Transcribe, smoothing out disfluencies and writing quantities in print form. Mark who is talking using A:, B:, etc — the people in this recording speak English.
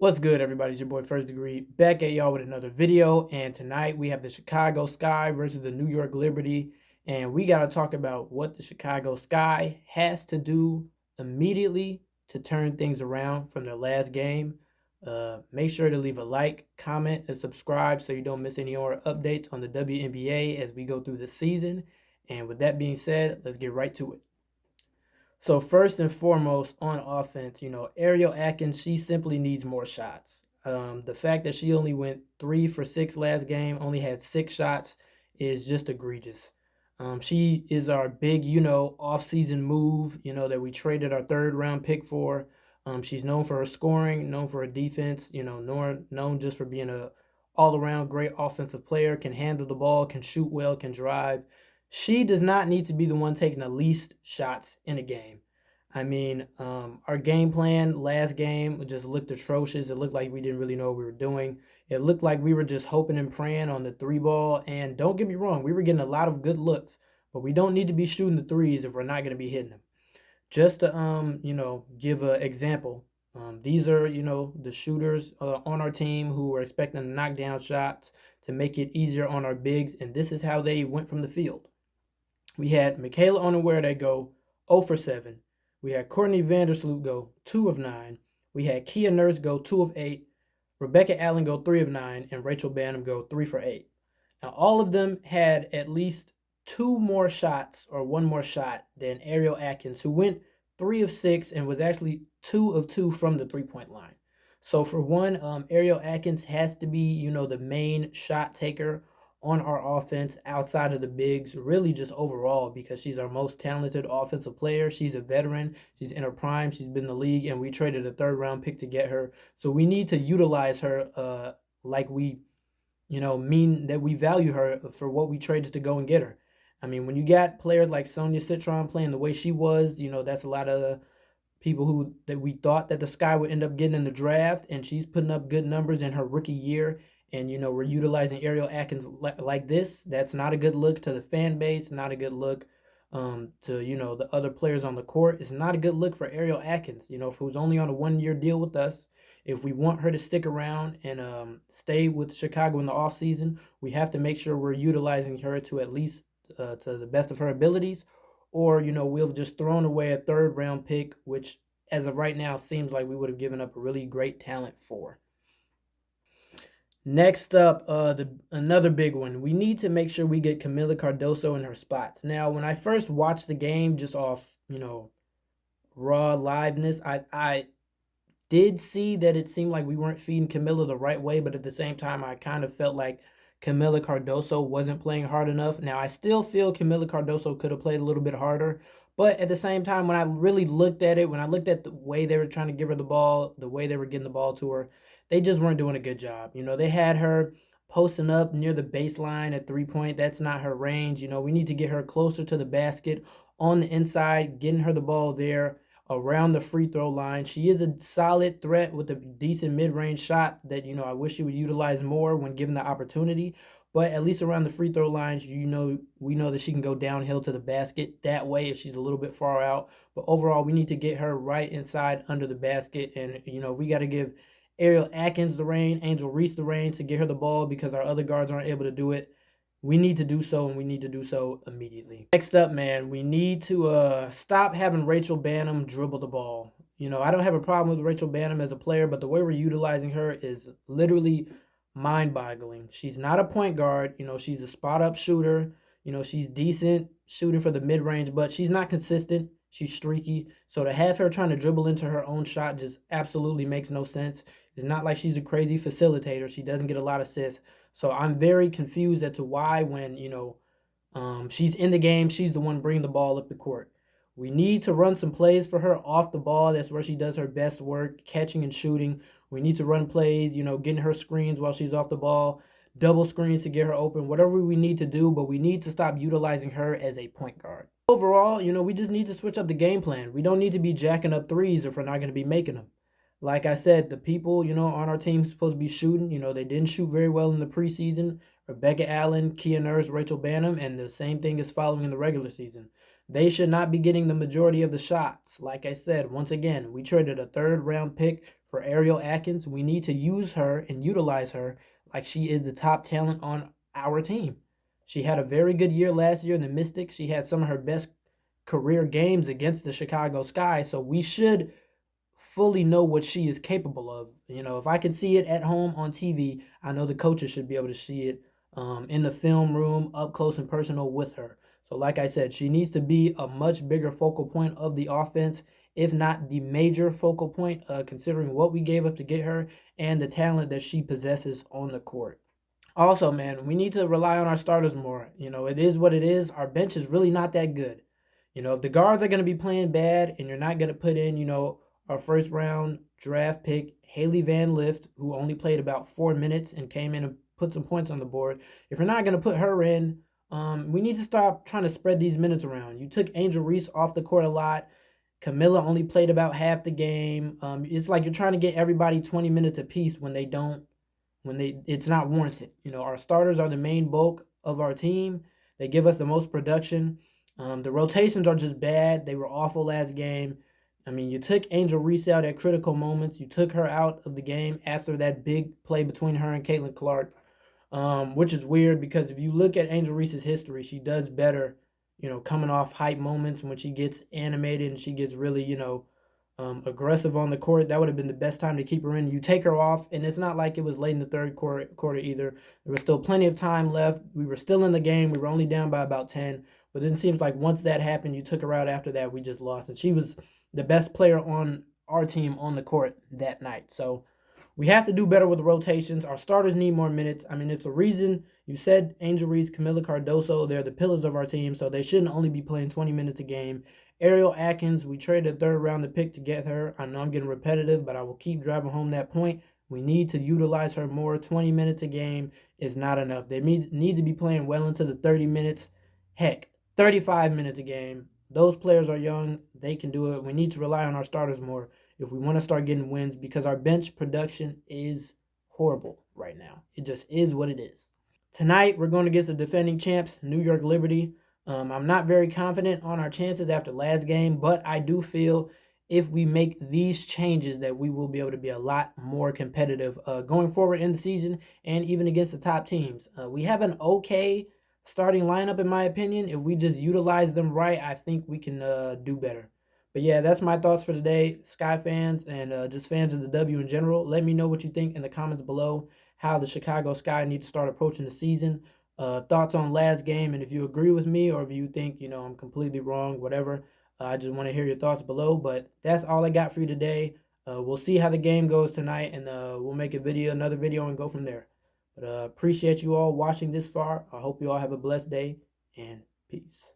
A: What's good, everybody? It's your boy First Degree back at y'all with another video. And tonight we have the Chicago Sky versus the New York Liberty. And we got to talk about what the Chicago Sky has to do immediately to turn things around from their last game. Make sure to leave a like, comment, and subscribe so you don't miss any more updates on the WNBA as we go through the season. And with that being said, let's get right to it. So first and foremost on offense, Ariel Atkins, she simply needs more shots. The fact that she only went 3 for 6 last game, only had 6 shots, is just egregious. She is our big, off-season move, that we traded our third-round pick for. She's known for her scoring, known for her defense, known just for being a all-around great offensive player, can handle the ball, can shoot well, can drive. She does not need to be the one taking the least shots in a game. I mean, our game plan last game just looked atrocious. It looked like we didn't really know what we were doing. It looked like we were just hoping and praying on the three ball. And don't get me wrong, we were getting a lot of good looks, but we don't need to be shooting the threes if we're not going to be hitting them. Just to give an example, these are the shooters on our team who were expecting to knock down shots to make it easier on our bigs, and this is how they went from the field. We had Michaela Onwuerde go 0 for 7. We had Courtney Vandersloot go 2 of 9. We had Kia Nurse go 2 of 8. Rebecca Allen go 3 of 9. And Rachel Banham go 3 for 8. Now, all of them had at least 2 more shots or 1 more shot than Ariel Atkins, who went 3 of 6 and was actually 2 of 2 from the three-point line. So for one, Ariel Atkins has to be, the main shot taker on our offense outside of the bigs, really just overall, because she's our most talented offensive player. She's a veteran. She's in her prime. She's been in the league, and we traded a third-round pick to get her. So we need to utilize her like we, mean that we value her for what we traded to go and get her. I mean, when you got players like Sonia Citron playing the way she was, that's a lot of people that we thought that the Sky would end up getting in the draft, and she's putting up good numbers in her rookie year. And we're utilizing Ariel Atkins like this. That's not a good look to the fan base. Not a good look to the other players on the court. It's not a good look for Ariel Atkins. Who's only on a 1-year deal with us. If we want her to stick around and stay with Chicago in the offseason, we have to make sure we're utilizing her to at least to the best of her abilities, or we've just thrown away a third-round pick, which as of right now seems like we would have given up a really great talent for. Next up, another big one. We need to make sure we get Kamilla Cardoso in her spots. Now, when I first watched the game, just off raw liveness, I did see that it seemed like we weren't feeding Kamilla the right way, but at the same time, I kind of felt like Kamilla Cardoso wasn't playing hard enough. Now, I still feel Kamilla Cardoso could have played a little bit harder, but at the same time, when I really looked at it, when I looked at the way they were trying to give her the ball, the way they were getting the ball to her, they just weren't doing a good job. They had her posting up near the baseline at three-point. That's not her range. We need to get her closer to the basket on the inside, getting her the ball there around the free throw line. She is a solid threat with a decent mid-range shot that, I wish she would utilize more when given the opportunity. But at least around the free throw lines, we know that she can go downhill to the basket that way if she's a little bit far out. But overall, we need to get her right inside under the basket. And, we got to give Ariel Atkins the reign, Angel Reese the reign to get her the ball because our other guards aren't able to do it. We need to do so, and we need to do so immediately. Next up, man, we need to stop having Rachel Banham dribble the ball. I don't have a problem with Rachel Banham as a player, but the way we're utilizing her is literally mind-boggling. She's not a point guard. She's a spot-up shooter. She's decent shooting for the mid-range, but she's not consistent. She's streaky. So to have her trying to dribble into her own shot just absolutely makes no sense. It's not like she's a crazy facilitator. She doesn't get a lot of assists. So I'm very confused as to why when, she's in the game, she's the one bringing the ball up the court. We need to run some plays for her off the ball. That's where she does her best work, catching and shooting. We need to run plays, getting her screens while she's off the ball, double screens to get her open, whatever we need to do, but we need to stop utilizing her as a point guard. Overall, we just need to switch up the game plan. We don't need to be jacking up threes if we're not going to be making them. Like I said, the people, on our team supposed to be shooting, they didn't shoot very well in the preseason. Rebecca Allen, Kia Nurse, Rachel Banham, and the same thing is following in the regular season. They should not be getting the majority of the shots. Like I said, once again, we traded a third-round pick for Ariel Atkins. We need to use her and utilize her like she is the top talent on our team. She had a very good year last year in the Mystics. She had some of her best career games against the Chicago Sky. So we should fully know what she is capable of. You know, if I can see it at home on TV, I know the coaches should be able to see it in the film room, up close and personal with her. So, like I said, she needs to be a much bigger focal point of the offense, if not the major focal point, considering what we gave up to get her and the talent that she possesses on the court. Also, man, we need to rely on our starters more. You know, it is what it is. Our bench is really not that good. You know, if the guards are going to be playing bad and you're not going to put in, you know, our first round draft pick, Haley Van Lift, who only played about 4 minutes and came in and put some points on the board, if you're not going to put her in, we need to stop trying to spread these minutes around. You took Angel Reese off the court a lot. Camilla only played about half the game. It's like you're trying to get everybody 20 minutes apiece when they don't it's not warranted. You know, our starters are the main bulk of our team. They give us the most production. The rotations are just bad. They were awful last game. I mean, you took Angel Reese out at critical moments. You took her out of the game after that big play between her and Caitlin Clark, which is weird because if you look at Angel Reese's history, she does better, you know, coming off hype moments when she gets animated and she gets really, you know, aggressive on the court. That would have been the best time to keep her in. You take her off, and it's not like it was late in the third quarter either. There was still plenty of time left. We were still in the game. We were only down by about 10. But it seems like once that happened, you took her out after that, we just lost. And she was the best player on our team on the court that night. So we have to do better with the rotations. Our starters need more minutes. I mean, it's a reason you said Angel Reese, Camilla Cardoso, they're the pillars of our team, so they shouldn't only be playing 20 minutes a game. Ariel Atkins, we traded a third round to pick to get her. I know I'm getting repetitive, but I will keep driving home that point. We need to utilize her more. 20 minutes a game is not enough. They need to be playing well into the 30 minutes. Heck, 35 minutes a game. Those players are young. They can do it. We need to rely on our starters more if we want to start getting wins because our bench production is horrible right now. It just is what it is. Tonight, we're going against the defending champs, New York Liberty. I'm not very confident on our chances after last game, but I do feel if we make these changes that we will be able to be a lot more competitive going forward in the season and even against the top teams. We have an okay starting lineup, in my opinion. If we just utilize them right, I think we can do better. But yeah, that's my thoughts for today, Sky fans and just fans of the W in general. Let me know what you think in the comments below, how the Chicago Sky need to start approaching the season. Thoughts on last game, and if you agree with me or if you think, you know, I'm completely wrong, whatever, I just want to hear your thoughts below. But that's all I got for you today. We'll see how the game goes tonight, and we'll make another video, and go from there. But appreciate you all watching this far. I hope you all have a blessed day, and peace.